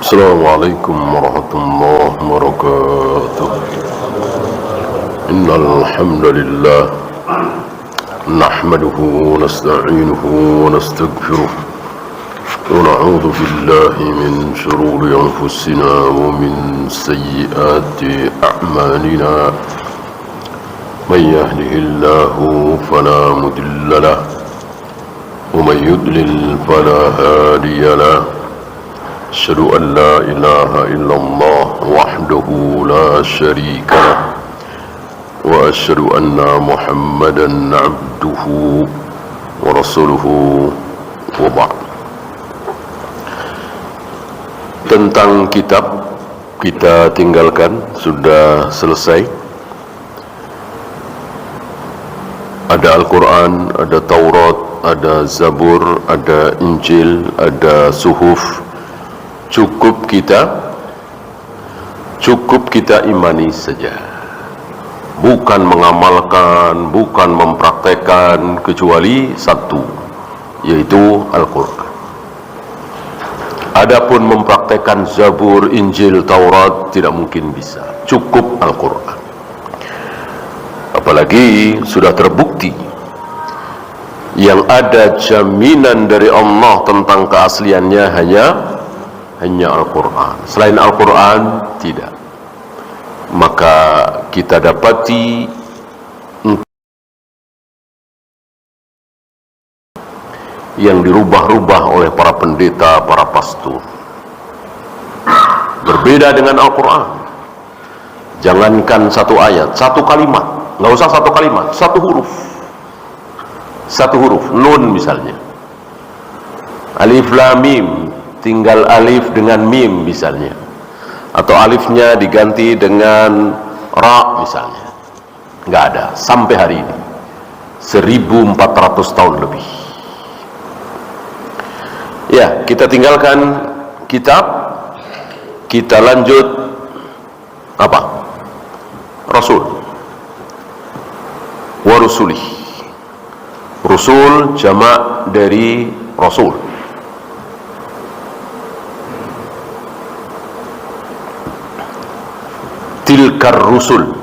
السلام عليكم ورحمة الله وبركاته. إن الحمد لله نحمده ونستعينه ونستغفره ونعوذ بالله من شرور أنفسنا ومن سيئات أعمالنا. من يهده الله فلا مضل له ومن يضلل فلا هادي له. أشهد أن لا إله إلا الله وحده لا شريك له وأشهد أن محمدا عبده ورسوله وبعد. Tentang kitab kita tinggalkan, sudah selesai. Ada Al-Quran, ada Taurat, ada Zabur, ada Injil, ada Suhuf. Cukup kita imani saja, bukan mengamalkan, bukan mempraktekkan, kecuali satu, yaitu Al-Quran. Adapun mempraktekkan Zabur, Injil, Taurat tidak mungkin bisa. Cukup Al-Quran. Apalagi sudah terbukti yang ada jaminan dari Allah tentang keasliannya hanya Al-Quran. Selain Al-Quran tidak. Maka kita dapati yang dirubah-rubah oleh para pendeta, para pastor, berbeda dengan Al-Quran. Jangankan satu ayat, satu kalimat, nggak usah satu kalimat, satu huruf, nun misalnya, alif lam mim, tinggal alif dengan mim misalnya, atau alifnya diganti dengan ra misalnya, nggak ada sampai hari ini, 1400 tahun lebih. Ya, kita tinggalkan kitab, kita lanjut apa? Rasul wa rusulih. Rusul jamak dari rasul. Tilkar rusul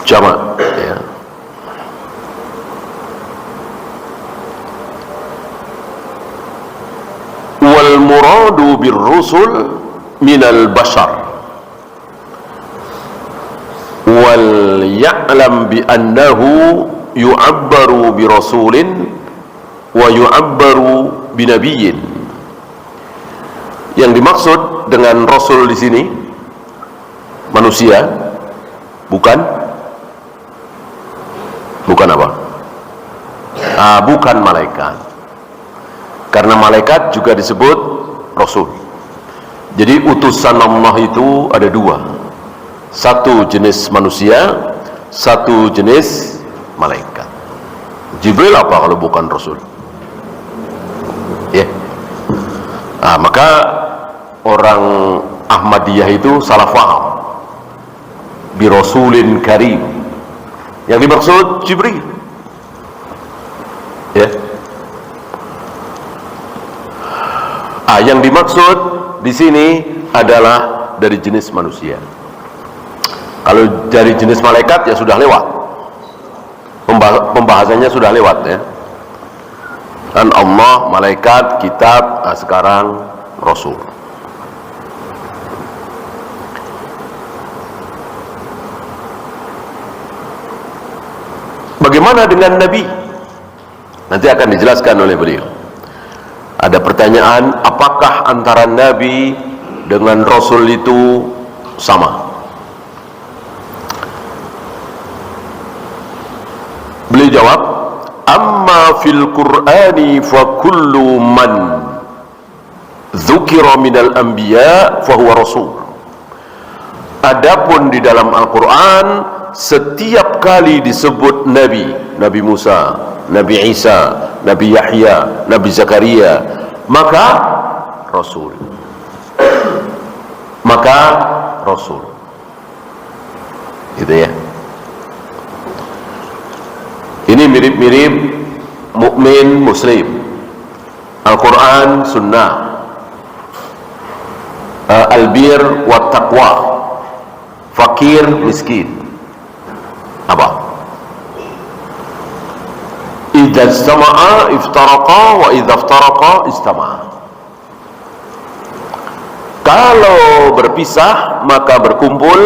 jamak, ya. Wal muradu bir rusul minal bashar wal ya'lam bi annahu yu'abbaru bi rasulin wa yu'abbaru bi nabiyyin. Yang dimaksud dengan rasul di sini manusia, bukan apa? Bukan malaikat. Karena malaikat juga disebut rasul. Jadi utusan Allah itu ada dua. Satu jenis manusia, satu jenis malaikat. Jibril apa kalau bukan rasul? Ya. Maka orang Ahmadiyah itu salah faham. Bi rasulin karim. Yang dimaksud Jibril. Ya. Yang dimaksud di sini adalah dari jenis manusia. Kalau dari jenis malaikat ya sudah lewat. Pembahasannya sudah lewat, ya. Dan Allah, malaikat, kitab, sekarang rasul. Bagaimana dengan Nabi? Nanti akan dijelaskan oleh beliau. Ada pertanyaan, apakah antara Nabi dengan Rasul itu sama? Beliau jawab, amma fil Qur'ani fa kullu man dzukira minal anbiya fa huwa rasul. Adapun di dalam Al-Quran, setiap kali disebut Nabi, Nabi Musa, Nabi Isa, Nabi Yahya, Nabi Zakaria, maka Rasul. Gitu ya. Ini mirip-mirip mukmin muslim. Al-Quran, Sunnah, Al-Bir wa Taqwa, fakir, miskin. Apa? Idza istama'a iftaraqa wa idza iftaraqa istama'a. Kalau berpisah maka berkumpul,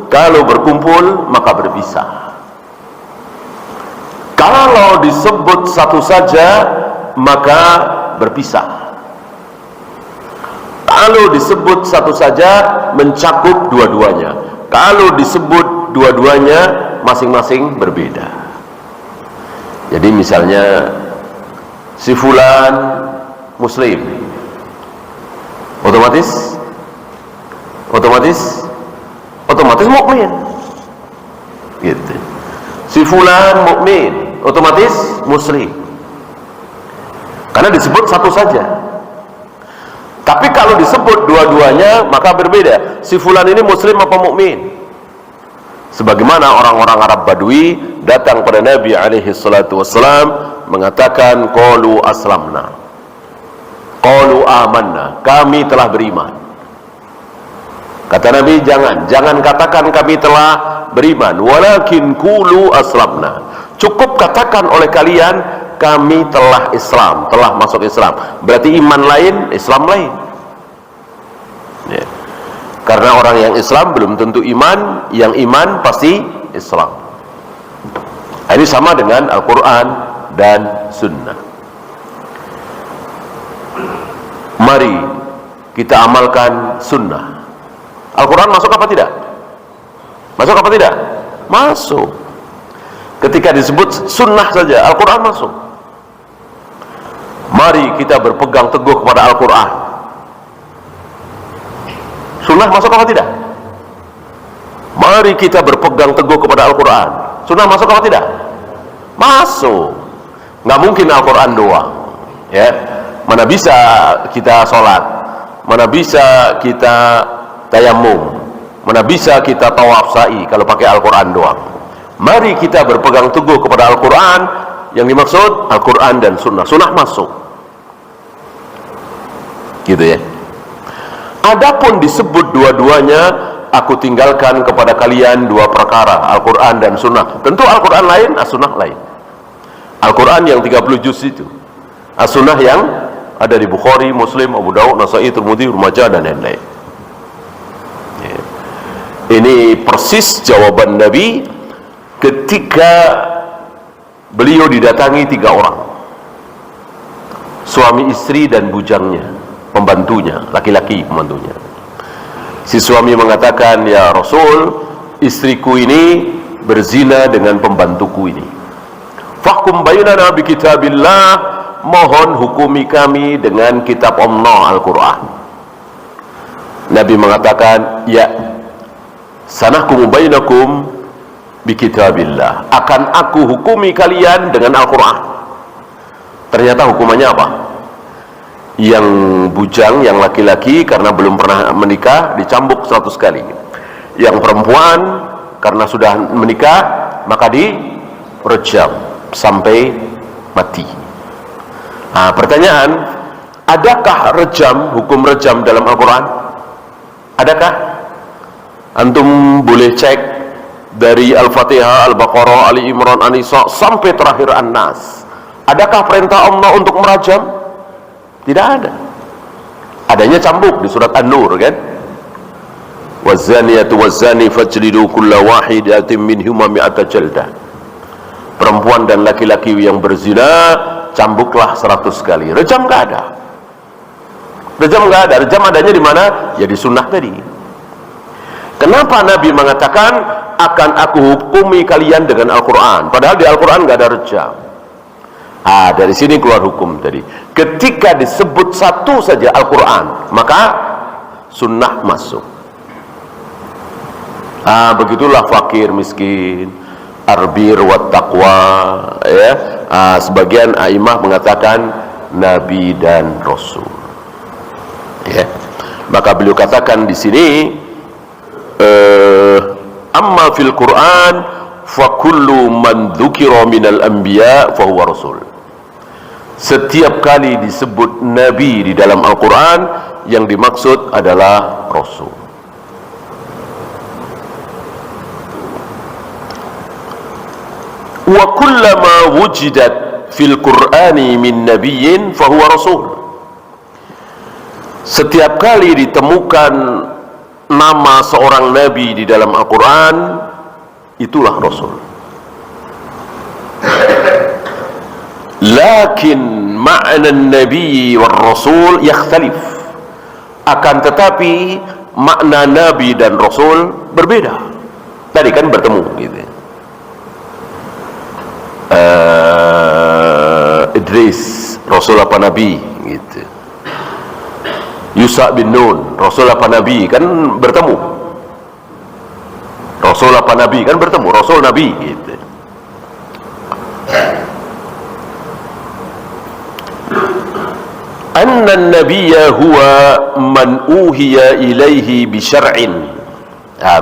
kalau berkumpul maka berpisah. Kalau disebut satu saja maka berpisah. Kalau disebut satu saja mencakup dua-duanya. Kalau disebut dua-duanya masing-masing berbeda. Jadi misalnya si fulan muslim, otomatis mukmin. Gitu. Si fulan mukmin, otomatis muslim. Karena disebut satu saja. Tapi kalau disebut dua-duanya maka berbeda. Si fulan ini muslim apa mukmin? Sebagaimana orang-orang Arab Badui datang pada Nabi alaihi salatu wassalam mengatakan qalu aslamna, qalu amanna, kami telah beriman. Kata Nabi, jangan katakan kami telah beriman, walakin qulu aslamna, cukup katakan oleh kalian kami telah Islam, telah masuk Islam. Berarti iman lain, Islam lain ya. Karena orang yang Islam belum tentu iman, yang iman pasti Islam. Ini sama dengan Al-Quran dan Sunnah. Mari kita amalkan Sunnah. Al-Quran masuk apa tidak? Masuk apa tidak? Masuk. Ketika disebut Sunnah saja, Al-Quran masuk. Mari kita berpegang teguh kepada Al-Quran. Sunnah masuk apa tidak? Mari kita berpegang teguh kepada Al-Quran. Sunnah masuk apa tidak? Masuk. Nggak mungkin Al-Quran doang ya. Mana bisa kita sholat, mana bisa kita tayamum, mana bisa kita tawaf sa'i kalau pakai Al-Quran doang. Mari kita berpegang teguh kepada Al-Quran. Yang dimaksud Al-Quran dan Sunnah. Sunnah masuk gitu ya. Adapun disebut dua-duanya, aku tinggalkan kepada kalian dua perkara, Al-Quran dan Sunnah. Tentu Al-Quran lain, As-Sunnah lain. Al-Quran yang 30 juz itu, As-Sunnah yang ada di Bukhari, Muslim, Abu Daud, Nasai, Tirmidzi, Ibnu Majah dan lain-lain. Ini persis jawaban Nabi ketika beliau didatangi 3 orang, suami istri dan bujangnya, pembantunya, laki-laki pembantunya. Si suami mengatakan, ya Rasul, istriku ini berzina dengan pembantuku ini. Fahkum bainana bi kitabillah, mohon hukumi kami dengan kitab Allah Al-Quran. Nabi mengatakan, ya, sanahkum bainakum bi kitabillah, akan aku hukumi kalian dengan Al-Quran. Ternyata hukumannya apa? Yang bujang, yang laki-laki karena belum pernah menikah dicambuk 100 kali. Yang perempuan karena sudah menikah maka direjam sampai mati. Nah, pertanyaan, adakah rejam, hukum rejam dalam Al-Quran? Adakah? Antum boleh cek dari Al-Fatihah, Al-Baqarah, Ali Imran, An-Nisa sampai terakhir An-Nas. Adakah perintah Allah untuk merajam? Tidak ada. Adanya cambuk di surat An-Nur kan? Wazaniyatu wazani fajlidu kulla wahidatin minhuma mi'ata jaldah. Perempuan dan laki-laki yang berzina cambuklah 100 kali. Rejam enggak ada. Rejam enggak ada. Rejam adanya di mana? Ya di sunnah tadi. Kenapa Nabi mengatakan akan aku hukumi kalian dengan Al-Quran, padahal di Al-Quran enggak ada rejam? Dari sini keluar hukum tadi. Ketika disebut satu saja Al-Quran, maka sunnah masuk. Begitulah fakir miskin, arbir wa taqwa ya. Sebagian aimah mengatakan Nabi dan Rasul ya. Maka beliau katakan di sini, amma fil Quran fa kullu man dzukira minal anbiya fa huwa rasul. Setiap kali disebut Nabi di dalam Al-Quran, yang dimaksud adalah Rasul. Wa kullama wujidat fil Qur'ani min nabiyyin fahuwa Rasul. Setiap kali ditemukan nama seorang Nabi di dalam Al-Quran, itulah Rasul. Lakin ma'na Nabi wal Rasul yakhtalif. Akan tetapi makna Nabi dan Rasul berbeda. Tadi kan bertemu gitu. Idris, Rasul apa Nabi gitu. Yusa bin Nun, Rasul apa Nabi, kan bertemu. Rasul apa Nabi, kan bertemu. Rasul Nabi gitu. Anna an-nabiyya huwa man uhiya ilaihi bi syar'in.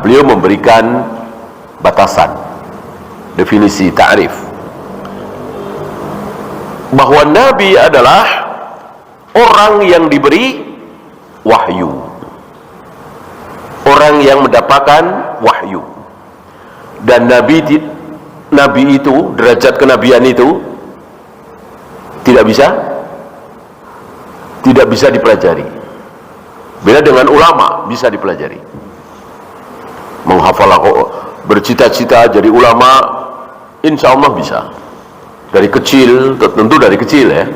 Beliau memberikan batasan, definisi, ta'rif, bahwa Nabi adalah orang yang diberi wahyu, orang yang mendapatkan wahyu. Dan Nabi itu, derajat kenabian itu tidak bisa dipelajari. Beda dengan ulama, bisa dipelajari. Menghafal, bercita-cita jadi ulama, insya Allah bisa. Dari kecil, tentu dari kecil ya.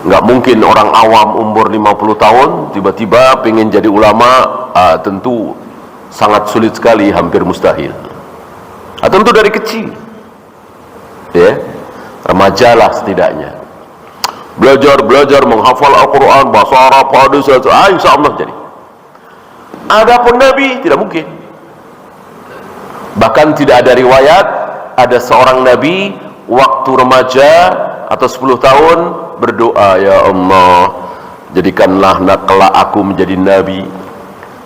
Nggak mungkin orang awam umur 50 tahun tiba-tiba pengen jadi ulama, tentu sangat sulit sekali, hampir mustahil. Tentu dari kecil ya, remaja lah setidaknya, belajar menghafal Al-Quran, bahasa Arab, hadis, insya Allah jadi. Adapun Nabi tidak mungkin. Bahkan tidak ada riwayat ada seorang Nabi waktu remaja atau 10 tahun berdoa, ya Allah, jadikanlah kelak aku menjadi Nabi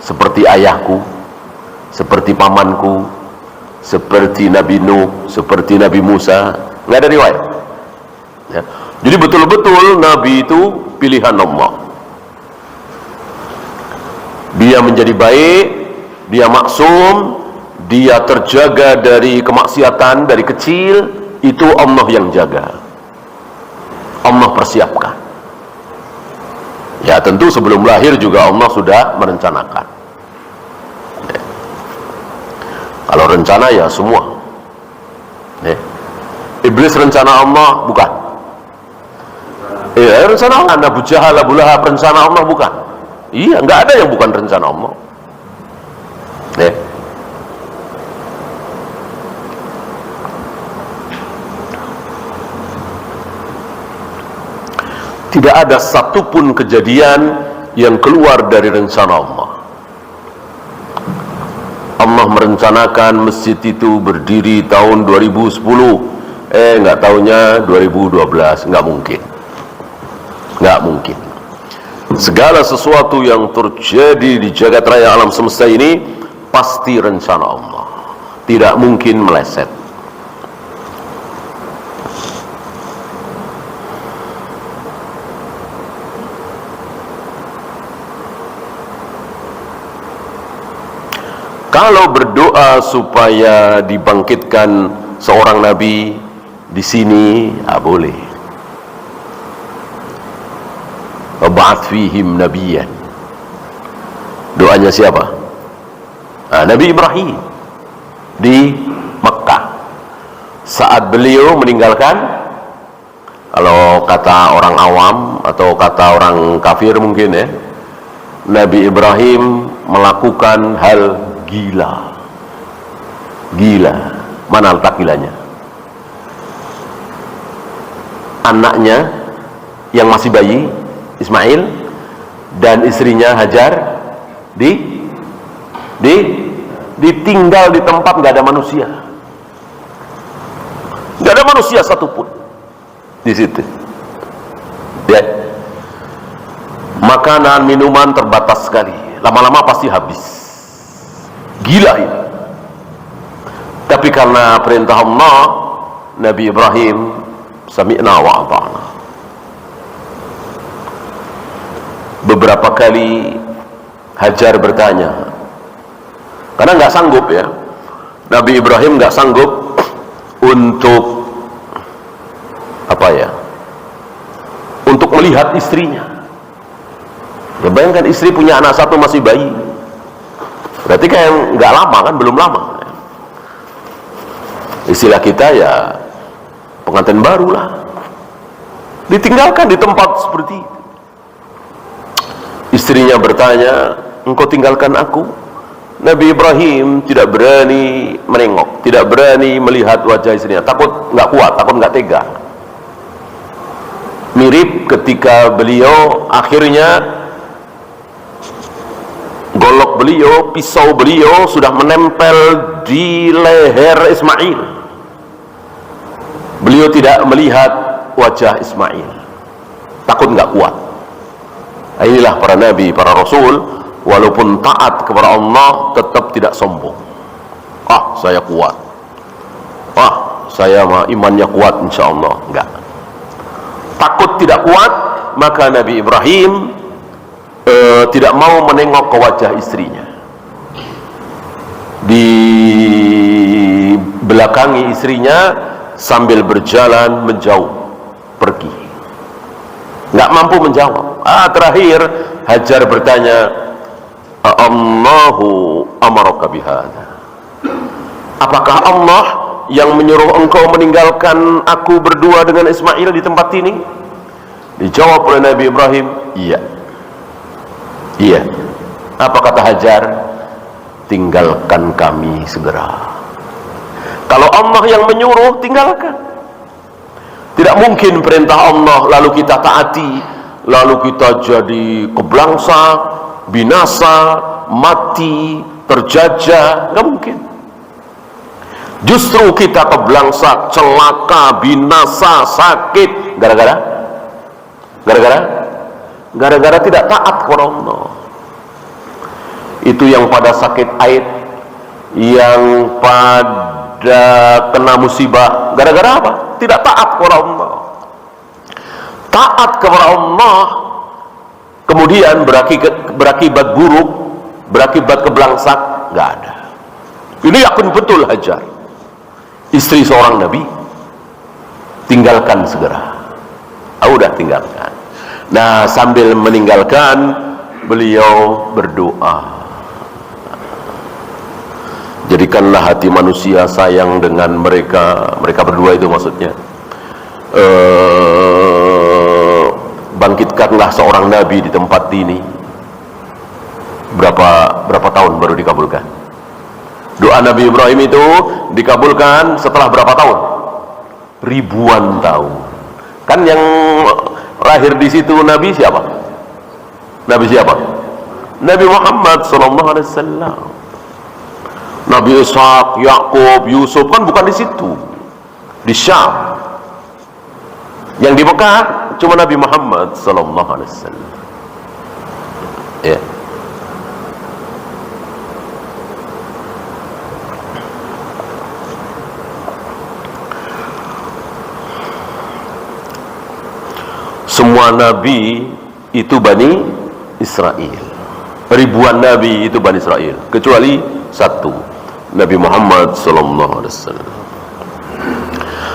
seperti ayahku, seperti pamanku, seperti Nabi Nuh, seperti Nabi Musa. Nggak ada riwayat ya. Jadi betul-betul Nabi itu pilihan Allah. Dia menjadi baik, dia maksum, dia terjaga dari kemaksiatan dari kecil, itu Allah yang jaga, Allah persiapkan. Ya tentu sebelum lahir juga Allah sudah merencanakan ya. Kalau rencana ya semua ya. Iblis rencana Allah bukan? Rencana Allah. Abu Jahal, Abu Lahab rencana Allah bukan? Iya, nggak ada yang bukan rencana Allah ya. Tidak ada satupun kejadian yang keluar dari rencana Allah. Allah merencanakan masjid itu berdiri tahun 2010, nggak taunya 2012. Nggak mungkin. Segala sesuatu yang terjadi di jagat raya alam semesta ini pasti rencana Allah, tidak mungkin meleset. Kalau berdoa supaya dibangkitkan seorang nabi di sini, boleh. Wab'ats fihim nabiyyan. Doanya siapa? Nabi Ibrahim di Mekah. Saat beliau meninggalkan, kalau kata orang awam atau kata orang kafir mungkin ya, Nabi Ibrahim melakukan hal gila. Mana letak gilanya? Anaknya yang masih bayi, Ismail, dan istrinya Hajar ditinggal di tempat nggak ada manusia, satupun di situ ya. Makanan, minuman terbatas sekali, lama-lama pasti habis. Gila ini. Tapi karena perintah Allah, Nabi Ibrahim sami'na wa ata'na. Beberapa kali Hajar bertanya, karena nggak sanggup ya, Nabi Ibrahim nggak sanggup untuk untuk melihat istrinya. Ya, bayangkan istri punya anak satu masih bayi, berarti kayak nggak lama kan, belum lama. Istilah kita ya pengantin baru lah, ditinggalkan di tempat seperti itu. Istrinya bertanya, engkau tinggalkan aku? Nabi Ibrahim tidak berani menengok, tidak berani melihat wajah istrinya, takut nggak kuat, takut nggak tega. Mirip ketika beliau akhirnya golok beliau, pisau beliau sudah menempel di leher Ismail. Beliau tidak melihat wajah Ismail, takut nggak kuat. Inilah para nabi, para rasul, walaupun taat kepada Allah tetap tidak sombong. Saya kuat, saya imannya kuat insyaallah. Enggak, takut tidak kuat, maka Nabi Ibrahim tidak mau menengok ke wajah istrinya. Di belakangi istrinya sambil berjalan menjauh, pergi, nggak mampu menjawab. Terakhir Hajar bertanya, Allahu amaraka bihadza, apakah Allah yang menyuruh engkau meninggalkan aku berdua dengan Ismail di tempat ini? Dijawab oleh Nabi Ibrahim, iya. Apa kata Hajar? Tinggalkan kami segera. Kalau Allah yang menyuruh, tinggalkan. Tidak mungkin perintah Allah lalu kita taati, lalu kita jadi keblangsa, binasa, mati, terjajah. Nggak mungkin. Justru kita keblangsa, celaka, binasa, sakit, gara-gara tidak taat kepada Allah. Itu yang pada sakit haid, yang pada kena musibah, gara-gara apa? Tidak taat kepada Allah. Taat kepada Allah kemudian berakibat buruk, berakibat keblangsak, nggak ada. Ini yakin betul Hajar, istri seorang Nabi. Tinggalkan segera. Udah tinggalkan. Nah, sambil meninggalkan, beliau berdoa, jadikanlah hati manusia sayang dengan mereka berdua, itu maksudnya. Bangkitkanlah seorang nabi di tempat ini. Berapa tahun baru dikabulkan? Doa Nabi Ibrahim itu dikabulkan setelah berapa tahun? Ribuan tahun. Kan yang lahir di situ Nabi siapa? Nabi siapa? Nabi Muhammad SAW. Nabi Ishak, Yakub, Yusuf kan bukan di situ, di Syam. Yang di Mekah cuma Nabi Muhammad SAW. Ya. Semua nabi itu Bani Israel. Ribuan nabi itu Bani Israel, kecuali satu, Nabi Muhammad SAW.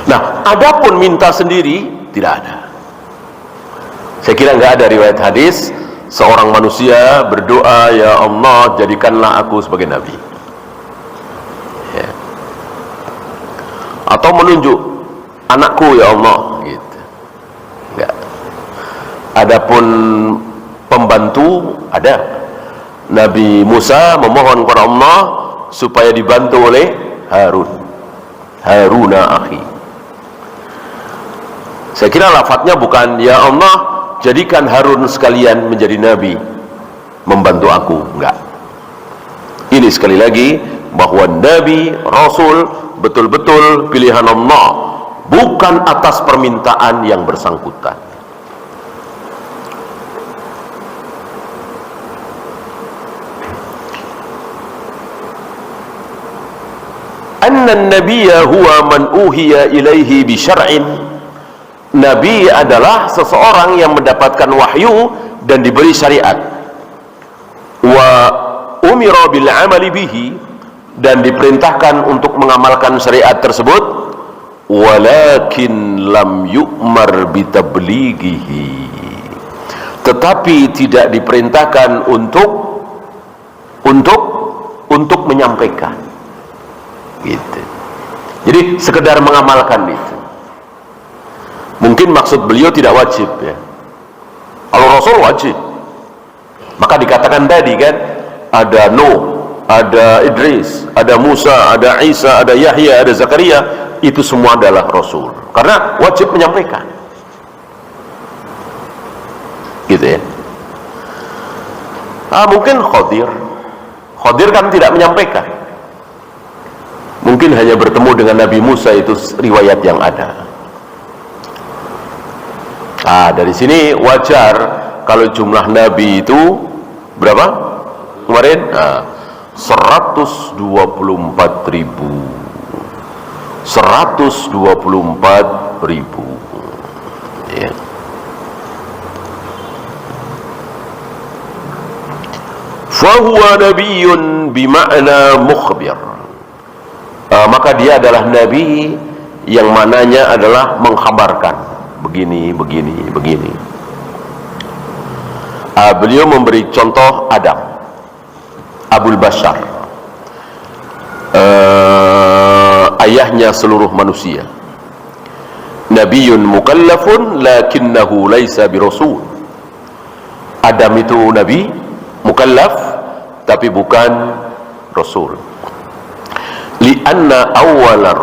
Nah, adapun minta sendiri tidak ada. Saya kira nggak ada riwayat hadis seorang manusia berdoa, ya Allah jadikanlah aku sebagai nabi, ya. Atau menunjuk anakku ya Allah, gitu. Enggak. Adapun pembantu ada. Nabi Musa memohon kepada Allah supaya dibantu oleh Haruna akhi. Saya kira lafadznya bukan ya Allah jadikan Harun sekalian menjadi nabi membantu aku, enggak. Ini sekali lagi bahwa nabi, rasul betul-betul pilihan Allah, bukan atas permintaan yang bersangkutan. Anna an-nabiyya huwa man uhiya ilaihi bi syar'in Nabi adalah seseorang yang mendapatkan wahyu dan diberi syariat. Wa umira bil amali bihi, dan diperintahkan untuk mengamalkan syariat tersebut. Walakin lam yu'mar bitablighihi, tetapi tidak diperintahkan untuk menyampaikan, gitu. Jadi sekedar mengamalkan itu. Mungkin maksud beliau tidak wajib, ya. Kalau Rasul wajib, maka dikatakan tadi kan, ada Nuh, ada Idris, ada Musa, ada Isa, ada Yahya, ada Zakaria, itu semua adalah Rasul, karena wajib menyampaikan, gitu ya. Mungkin Khadir kan tidak menyampaikan, mungkin hanya bertemu dengan Nabi Musa, itu riwayat yang ada. Dari sini wajar kalau jumlah Nabi itu berapa kemarin? 124.000. 124.000, ya. Fahuwa nabiyyun bima'na mukhbir, maka dia adalah nabi yang mananya adalah mengkhabarkan begini. Beliau memberi contoh Adam, Abul Bashar, ayahnya seluruh manusia. Nabiyyun mukallafun lakinnahu laisa birasul. Adam itu nabi mukallaf tapi bukan rasul. Lianna awwalar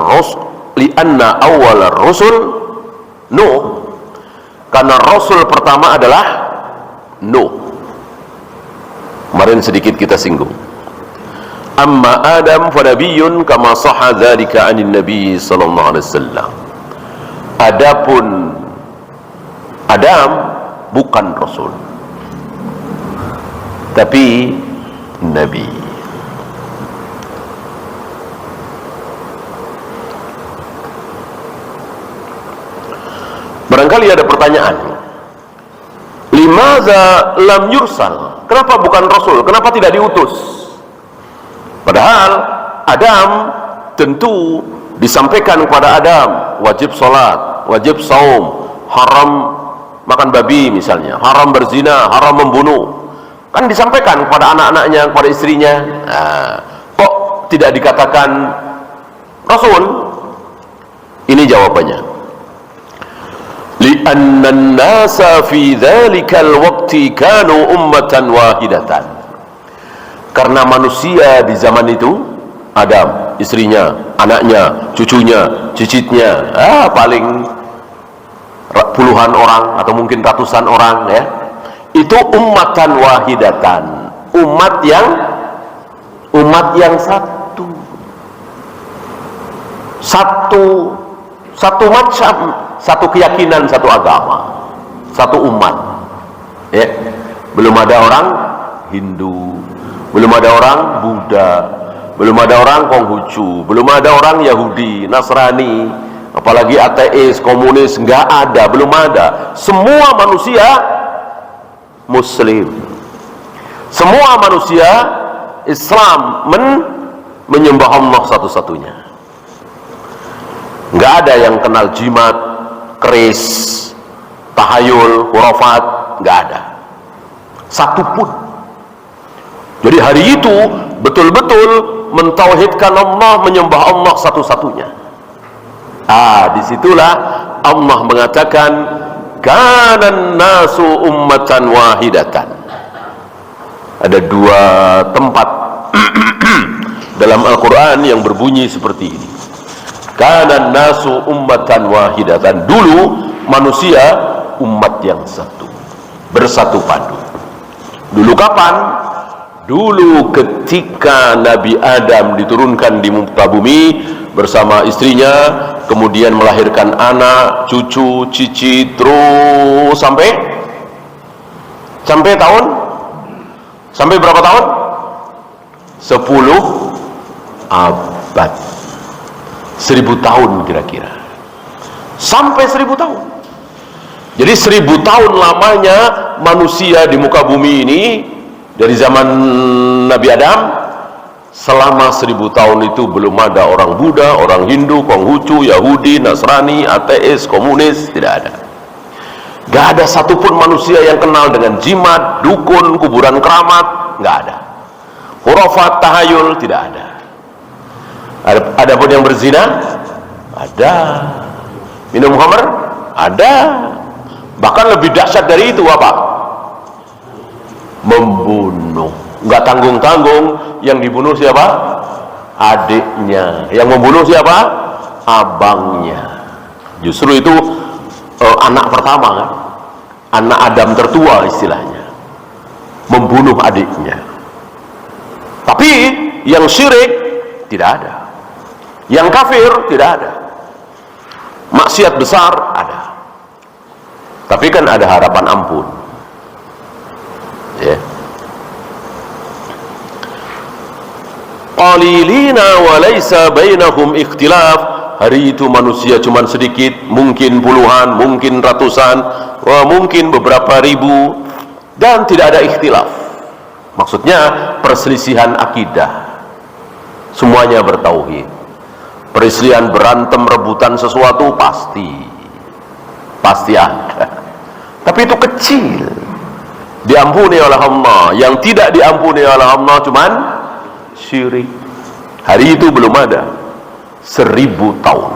rusul Nuh, karena rasul pertama adalah Nuh. Kemarin sedikit kita singgung. Amma Adam fa nabiyyun kama sahha dzalika 'anil nabi sallallahu alaihi wasallam. Adapun Adam bukan rasul, tapi nabi. Barangkali ada pertanyaan, limaza lam yursal, kenapa bukan rasul, kenapa tidak diutus? Padahal Adam tentu disampaikan kepada Adam wajib sholat, wajib saum, haram makan babi misalnya, haram berzina, haram membunuh, kan disampaikan kepada anak-anaknya, kepada istrinya. Kok tidak dikatakan rasul? Ini jawabannya. Li'anna an-nasa fi dhalikal waqti kanu ummatan wahidatan. Karena manusia di zaman itu, Adam, istrinya, anaknya, cucunya, cicitnya, paling puluhan orang atau mungkin ratusan orang, ya. Itu ummatan wahidatan, umat yang satu macam, satu keyakinan, satu agama, satu umat, ya. Belum ada orang Hindu, belum ada orang Buddha, belum ada orang Konghucu, belum ada orang Yahudi, Nasrani, apalagi ateis, komunis, nggak ada, belum ada. Semua manusia Muslim, semua manusia Islam, menyembah Allah satu-satunya. Nggak ada yang kenal jimat, keris, tahayul, khurafat, nggak ada satupun. Jadi hari itu betul-betul mentauhidkan Allah, menyembah Allah satu-satunya. Disitulah Allah mengatakan kanan nasu ummatan wahidatan. Ada dua tempat dalam Al-Quran yang berbunyi seperti ini. Kanan nasu ummatan wahidatan. Dulu manusia umat yang satu, bersatu padu. Dulu kapan? Dulu ketika Nabi Adam diturunkan di muka bumi bersama istrinya, kemudian melahirkan anak, cucu, cicit, terus sampai tahun, sampai berapa tahun? 10 abad, 1000 tahun kira-kira, sampai 1000 tahun. Jadi 1000 tahun lamanya manusia di muka bumi ini, dari zaman Nabi Adam, selama 1000 tahun itu belum ada orang Buddha, orang Hindu, Konghucu, Yahudi, Nasrani, ateis, komunis, tidak ada. Gak ada satupun manusia yang kenal dengan jimat, dukun, kuburan keramat, gak ada. Khurafat, tahayul, tidak ada. Adapun yang berzina, ada. Minum khamr, ada. Bahkan lebih dahsyat dari itu apa? Membunuh. Nggak tanggung-tanggung. Yang dibunuh siapa? Adiknya. Yang membunuh siapa? Abangnya. Justru itu anak pertama kan? Anak Adam tertua istilahnya. Membunuh adiknya. Tapi yang syirik tidak ada. Yang kafir tidak ada. Maksiat besar ada. Tapi kan ada harapan ampun. Ya. Qalilina wa laisa bainahum ikhtilaf. Hari itu manusia cuma sedikit, mungkin puluhan, mungkin ratusan, mungkin beberapa ribu, dan tidak ada ikhtilaf. Maksudnya perselisihan akidah. Semuanya bertauhid. Perselisihan berantem rebutan sesuatu pasti ada. Tapi itu kecil, diampuni oleh Allah. Yang tidak diampuni oleh Allah cuman syirik. Hari itu belum ada. 1000 tahun.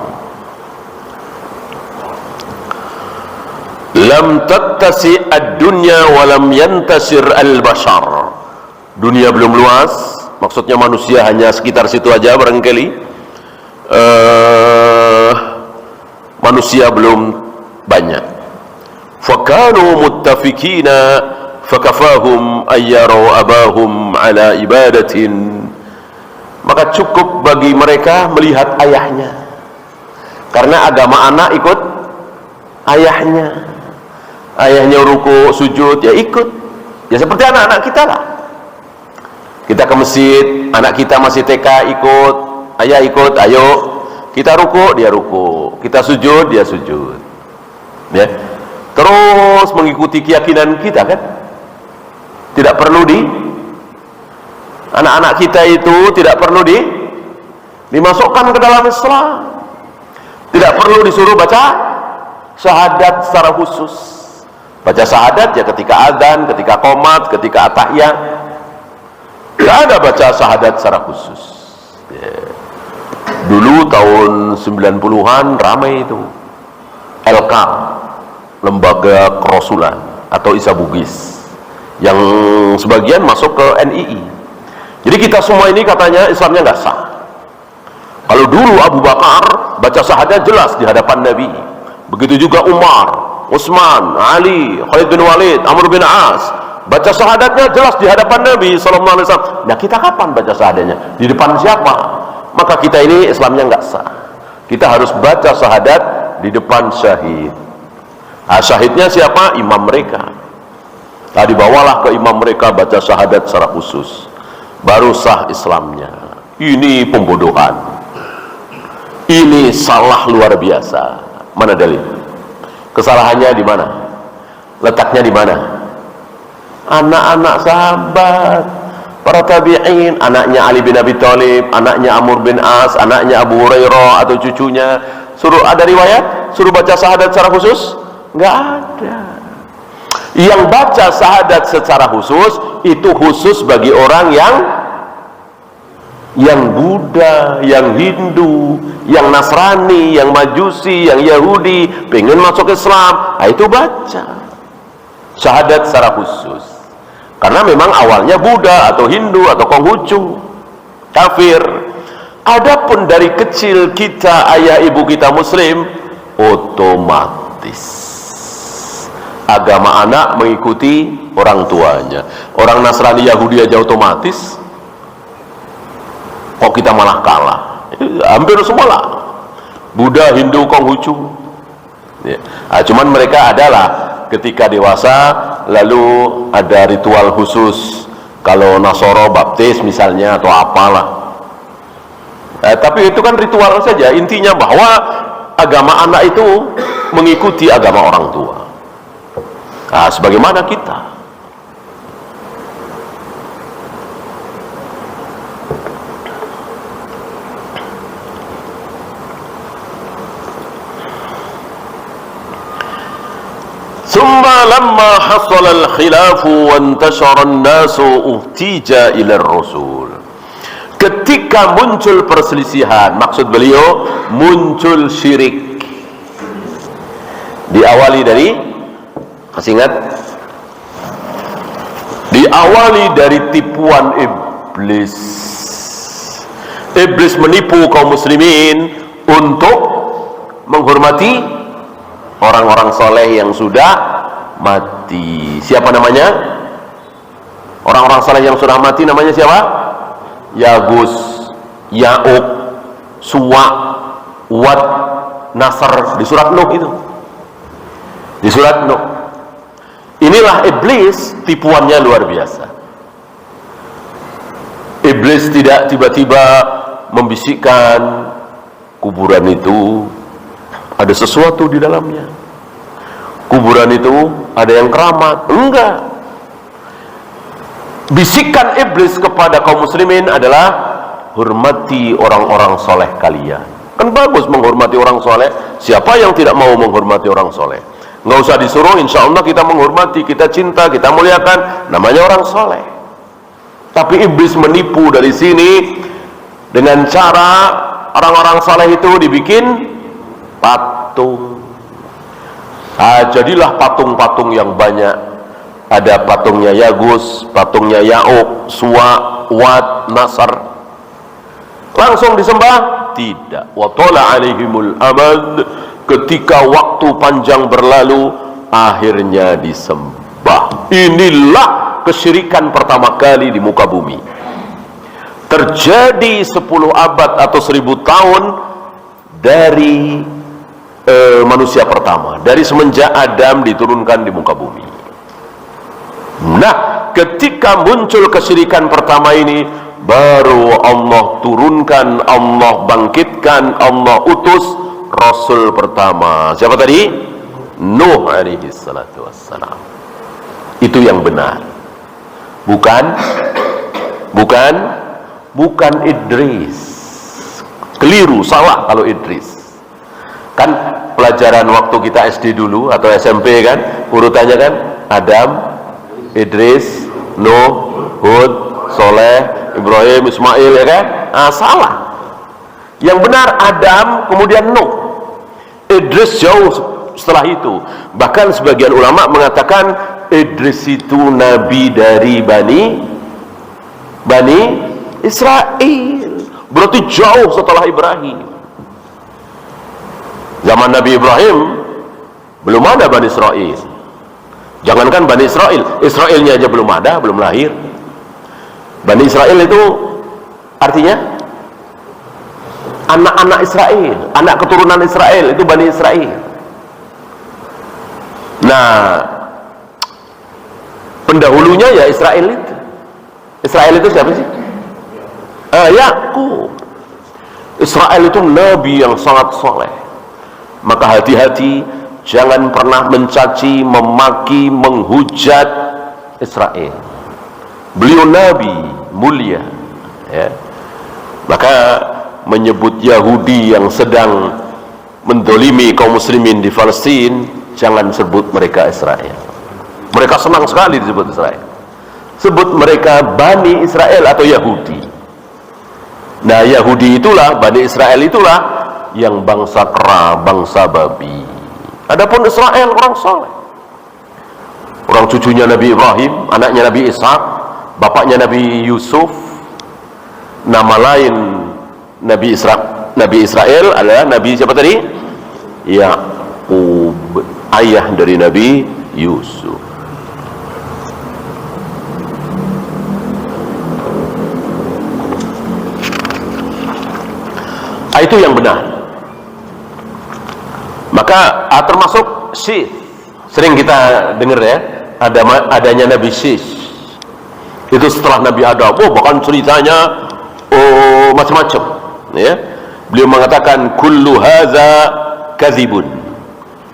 Lam tattasi ad-dunya wa lam yantasir al-bashar. Dunia belum luas, maksudnya manusia hanya sekitar situ aja barangkali. Manusia belum banyak. Fakanu muttafikina fakafahum ayyarau abahum ala ibadatin. Maka cukup bagi mereka melihat ayahnya, karena agama anak ikut ayahnya. Ayahnya ruku sujud ya ikut, ya seperti anak-anak kita lah. Kita ke masjid, anak kita masih TK ikut, ayah ikut, ayo kita ruku dia ruku, kita sujud dia sujud, ya. Terus mengikuti keyakinan kita kan. Tidak perlu anak-anak kita itu tidak perlu dimasukkan ke dalam Islam. Tidak perlu disuruh baca syahadat secara khusus. Baca syahadat ya ketika adzan, ketika qomat, ketika atahiyat. Tidak ada baca syahadat secara khusus. Ya. Dulu tahun 90-an ramai itu LK, Lembaga Kerasulan atau Isa Bugis, yang sebagian masuk ke NII. Jadi kita semua ini katanya Islamnya nggak sah. Kalau dulu Abu Bakar baca syahadat jelas di hadapan Nabi, begitu juga Umar, Utsman, Ali, Khalid bin Walid, Amr bin As, baca syahadatnya jelas di hadapan Nabi SAW. Nah kita kapan baca syahadatnya? Di depan siapa? Maka kita ini Islamnya nggak sah. Kita harus baca syahadat di depan syahid. Nah, syahidnya siapa? Imam mereka. Nah, dibawalah ke imam mereka baca syahadat secara khusus, baru sah Islamnya. Ini pembodohan, ini salah luar biasa. Mana dalil? Kesalahannya di mana? Letaknya di mana? Anak-anak sahabat, para tabi'in, anaknya Ali bin Abi Thalib, anaknya Amr bin As, anaknya Abu Hurairah atau cucunya, suruh ada riwayat suruh baca syahadat secara khusus? Nggak ada. Yang baca syahadat secara khusus itu khusus bagi orang yang Buddha, yang Hindu, yang Nasrani, yang Majusi, yang Yahudi pengen masuk Islam. Nah, itu baca syahadat secara khusus, karena memang awalnya Buddha atau Hindu atau Konghucu, kafir. Adapun dari kecil kita, ayah ibu kita Muslim, otomatis agama anak mengikuti orang tuanya. Orang Nasrani, Yahudi aja otomatis, kok kita malah kalah? Hampir semua lah, Buddha, Hindu, Konghucu ya. Nah, cuman mereka adalah ketika dewasa lalu ada ritual khusus. Kalau Nasoro baptis misalnya atau apalah, tapi itu kan ritual saja. Intinya bahwa agama anak itu mengikuti agama orang tua. sebagaimana kita. Thumma lamma hasala al-khilafu wa intashara an-nasu uhtija ila ar-rasul. Ketika muncul perselisihan, maksud beliau muncul syirik, diawali dari, masih ingat? Diawali dari tipuan iblis. Iblis menipu kaum muslimin untuk menghormati orang-orang soleh yang sudah mati. Siapa namanya? Orang-orang soleh yang sudah mati namanya siapa? Yagus, Ya'uq, Suwa, Wad, Nasr, di surat Nuh itu. Di surat Nuh. Inilah iblis, tipuannya luar biasa. Iblis tidak tiba-tiba membisikkan kuburan itu ada sesuatu di dalamnya. Kuburan itu ada yang keramat. Enggak. Bisikan iblis kepada kaum muslimin adalah hormati orang-orang soleh kalian. Kan bagus menghormati orang soleh. Siapa yang tidak mau menghormati orang soleh? Nggak usah disuruh, insya Allah kita menghormati, kita cinta, kita muliakan. Namanya orang soleh. Tapi iblis menipu dari sini dengan cara orang-orang soleh itu dibikin patung. Jadilah patung-patung yang banyak. Ada patungnya Yagus, patungnya Ya'uq, Suwa, Wad, Nasr. Langsung disembah? Tidak. Wa tala alaihimul amad. Ketika waktu panjang berlalu, akhirnya disembah. Inilah kesyirikan pertama kali di muka bumi. Terjadi 10 abad atau 1000 tahun dari manusia pertama, dari semenjak Adam diturunkan di muka bumi. Nah, ketika muncul kesyirikan pertama ini, baru Allah turunkan, Allah bangkitkan, Allah utus Rasul pertama. Siapa tadi? Nuh alaihi salatu wassalam. Itu yang benar. Bukan Idris. Keliru, salah kalau Idris. Kan pelajaran waktu kita SD dulu atau SMP kan, urutannya kan Adam, Idris, Nuh, Hud, Soleh, Ibrahim, Ismail, ya kan? Salah. Yang benar Adam, kemudian Nuh. Idris jauh setelah itu. Bahkan sebagian ulama mengatakan Idris itu nabi dari Bani Israel. Berarti jauh setelah Ibrahim. Zaman Nabi Ibrahim belum ada Bani Israel. Jangankan Bani Israel, Israelnya aja belum ada, belum lahir. Bani Israel itu artinya anak-anak Israel, anak keturunan Israel, itu Bani Israel. Nah, pendahulunya ya Israel itu. Israel itu siapa sih? Yakub. Israel itu nabi yang sangat soleh. Maka hati-hati, jangan pernah mencaci, memaki, menghujat Israel. Beliau nabi mulia, ya. Maka menyebut Yahudi yang sedang mendolimi kaum muslimin di Palestina, jangan sebut mereka Israel. Mereka senang sekali disebut Israel. Sebut mereka Bani Israel atau Yahudi. Nah, Yahudi itulah, Bani Israel itulah yang bangsa kera, bangsa babi. Adapun Israel orang soleh, orang cucunya Nabi Ibrahim, anaknya Nabi Ishak, bapaknya Nabi Yusuf. Nama lain Nabi Israel adalah Nabi siapa tadi? Yakub, ayah dari Nabi Yusuf. Itu yang benar. Maka termasuk Syith, sering kita dengar ya, adanya Nabi Syith. Itu setelah Nabi Adam. Bahkan ceritanya macam-macam, ya. Beliau mengatakan kullu hadza kadzibun.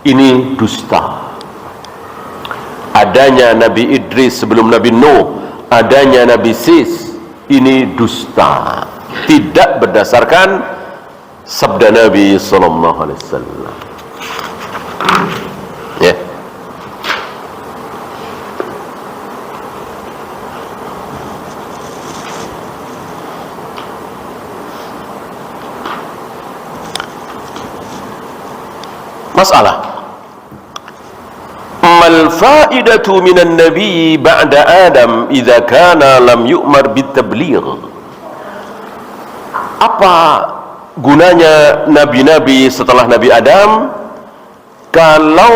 Ini dusta. adanya Nabi Idris sebelum Nabi Nuh, adanya Nabi Sis, ini dusta, tidak berdasarkan sabda Nabi sallallahu alaihi wasallam. Ya. Masalah mal faidatu minan nabi ba'da Adam idza kana lam yu'mar bitabligh. Apa gunanya nabi-nabi setelah Nabi Adam kalau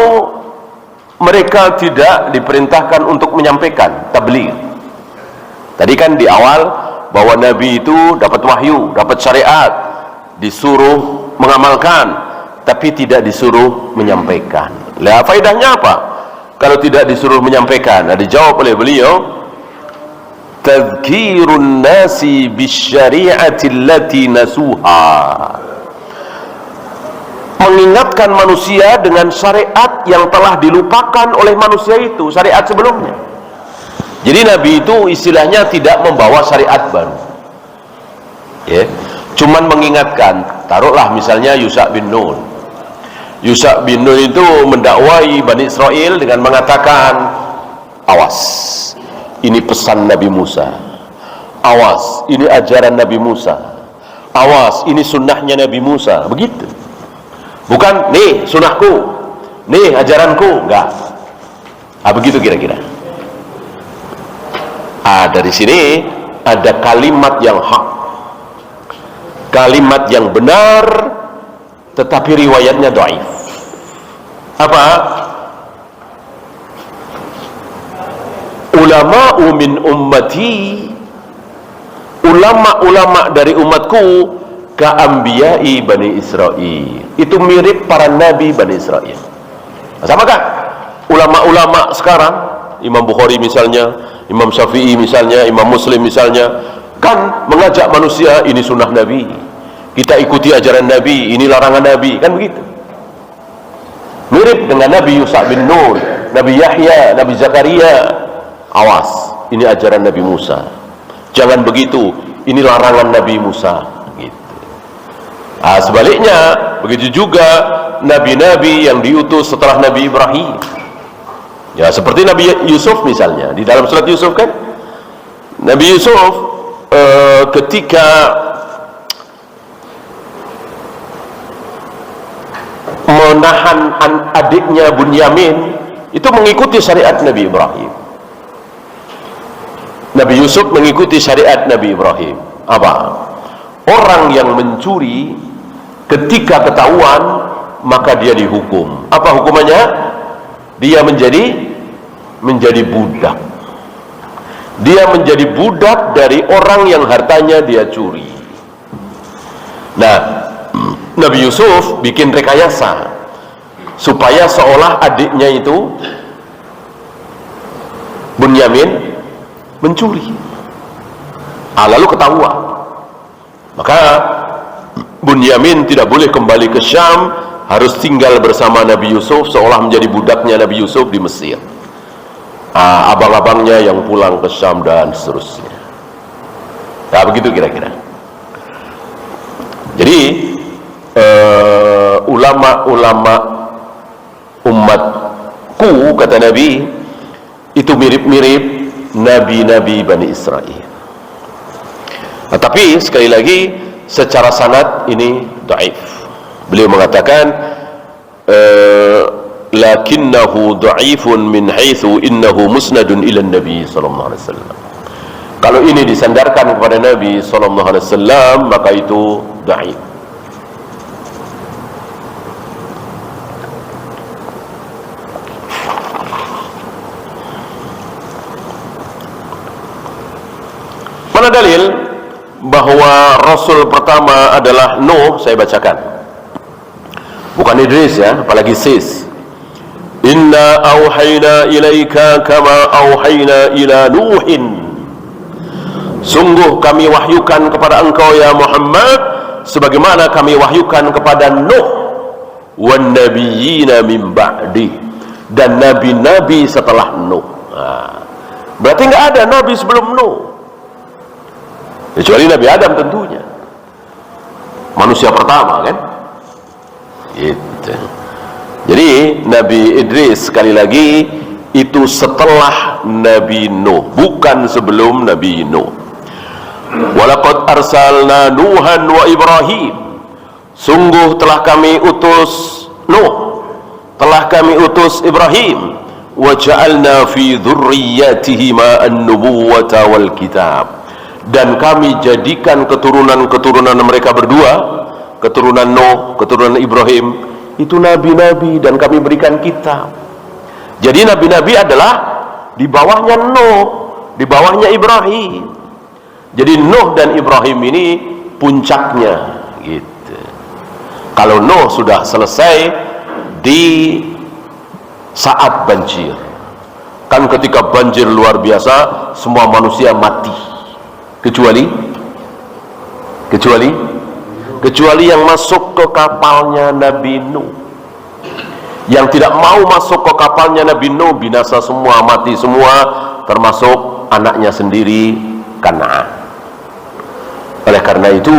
mereka tidak diperintahkan untuk menyampaikan tabligh? Tadi kan di awal bahwa nabi itu dapat wahyu, dapat syariat, disuruh mengamalkan, tapi tidak disuruh menyampaikan. Lah faedahnya apa kalau tidak disuruh menyampaikan? Nah, dijawab oleh beliau, tadhkirun nasi bisyari'ati allati nasuha, mengingatkan manusia dengan syariat yang telah dilupakan oleh manusia itu, syariat sebelumnya. Jadi nabi itu istilahnya tidak membawa syariat baru, ya, cuman mengingatkan. Taruhlah misalnya Yusha bin Nun. Yusha bin Nun itu mendakwai Bani Israel dengan mengatakan, awas, ini pesan Nabi Musa, awas, ini ajaran Nabi Musa, awas, ini sunnahnya Nabi Musa. Begitu, bukan nih sunnahku, nih ajaranku, enggak. Begitu kira-kira. Dari sini ada kalimat yang hak, kalimat yang benar, tetapi riwayatnya dhaif. Apa? Ulama'u min ummati, ulama-ulama dari umatku, ka'ambiyai Bani Israel, itu mirip para nabi Bani Israel. Samakah ulama-ulama sekarang? Imam Bukhari misalnya, Imam Syafi'i misalnya, Imam Muslim misalnya, kan mengajak manusia, ini sunnah Nabi, kita ikuti ajaran Nabi, ini larangan Nabi, kan begitu. Mirip dengan Nabi Yusha bin Nun, Nabi Yahya, Nabi Zakaria. Awas, ini ajaran Nabi Musa, jangan begitu, ini larangan Nabi Musa, gitu. Sebaliknya begitu juga nabi-nabi yang diutus setelah Nabi Ibrahim, ya, seperti Nabi Yusuf misalnya, di dalam surat Yusuf kan, Nabi Yusuf ketika menahan adiknya Bunyamin, itu mengikuti syariat Nabi Ibrahim. Nabi Yusuf mengikuti syariat Nabi Ibrahim. Apa? Orang yang mencuri ketika ketahuan, maka dia dihukum. Apa hukumannya? Dia menjadi budak. Dia menjadi budak dari orang yang hartanya dia curi. Nah, Nabi Yusuf bikin rekayasa supaya seolah adiknya itu Bunyamin mencuri. Lalu ketahuan, maka Bunyamin tidak boleh kembali ke Syam, harus tinggal bersama Nabi Yusuf seolah menjadi budaknya Nabi Yusuf di Mesir. Abang-abangnya yang pulang ke Syam dan seterusnya. Nah, begitu kira-kira. Jadi ulama-ulama umatku, kata Nabi, itu mirip-mirip nabi-nabi Bani Israel. Tapi sekali lagi secara sanad ini dhaif. Beliau mengatakan lakinnahu dhaifun min haitsu innahu musnadun ila nabi sallallahu alaihi wasallam. Kalau ini disandarkan kepada Nabi sallallahu alaihi wasallam, maka itu dhaif. Mana dalil bahwa Rasul pertama adalah Nuh? Saya bacakan, bukan Idris ya, apalagi Sis. Inna auhayna ilaika kama auhayna ila Nuhin, sungguh kami wahyukan kepada engkau ya Muhammad sebagaimana kami wahyukan kepada Nuh, wan nabiyina min ba'di, dan nabi-nabi setelah Nuh. Berarti nggak ada nabi sebelum Nuh, kecuali Nabi Adam tentunya, manusia pertama kan. Gitu. Jadi Nabi Idris sekali lagi itu setelah Nabi Nuh, bukan sebelum Nabi Nuh. Walaqad arsalna Nuhan wa Ibrahim, sungguh telah kami utus Nuh, telah kami utus Ibrahim, wa ja'alna fi dzurriyyatihima an-nubuwwata wal kitab, dan kami jadikan keturunan-keturunan mereka berdua, keturunan Nuh, keturunan Ibrahim, itu nabi-nabi, dan kami berikan kitab. Jadi nabi-nabi adalah di bawahnya Nuh, di bawahnya Ibrahim. Jadi Nuh dan Ibrahim ini puncaknya gitu. Kalau Nuh sudah selesai di saat banjir, kan ketika banjir luar biasa semua manusia mati kecuali yang masuk ke kapalnya Nabi Nuh. Yang tidak mau masuk ke kapalnya Nabi Nuh binasa semua, mati semua, termasuk anaknya sendiri Kan'an. Oleh karena itu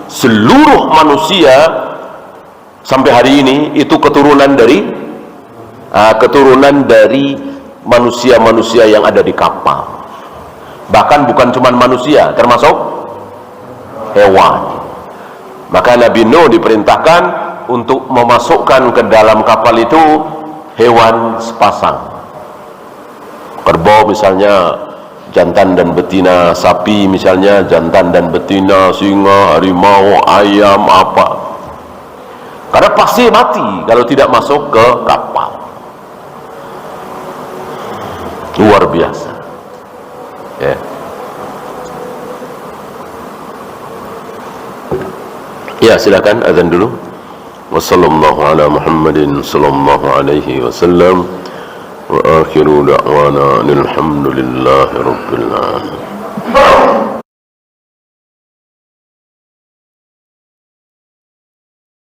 seluruh manusia sampai hari ini itu keturunan dari manusia-manusia yang ada di kapal. Bahkan bukan cuma manusia, termasuk hewan. Maka Nabi Nuh diperintahkan untuk memasukkan ke dalam kapal itu hewan sepasang. Kerbau misalnya jantan dan betina, sapi misalnya jantan dan betina, singa, harimau, ayam, apa. Karena pasti mati kalau tidak masuk ke kapal. Luar biasa. Ya. Ya, silakan azan dulu. Wassallallahu ala Muhammadin sallallahu alaihi wasallam wa akhiru da'wana alhamdulillahi rabbil alamin.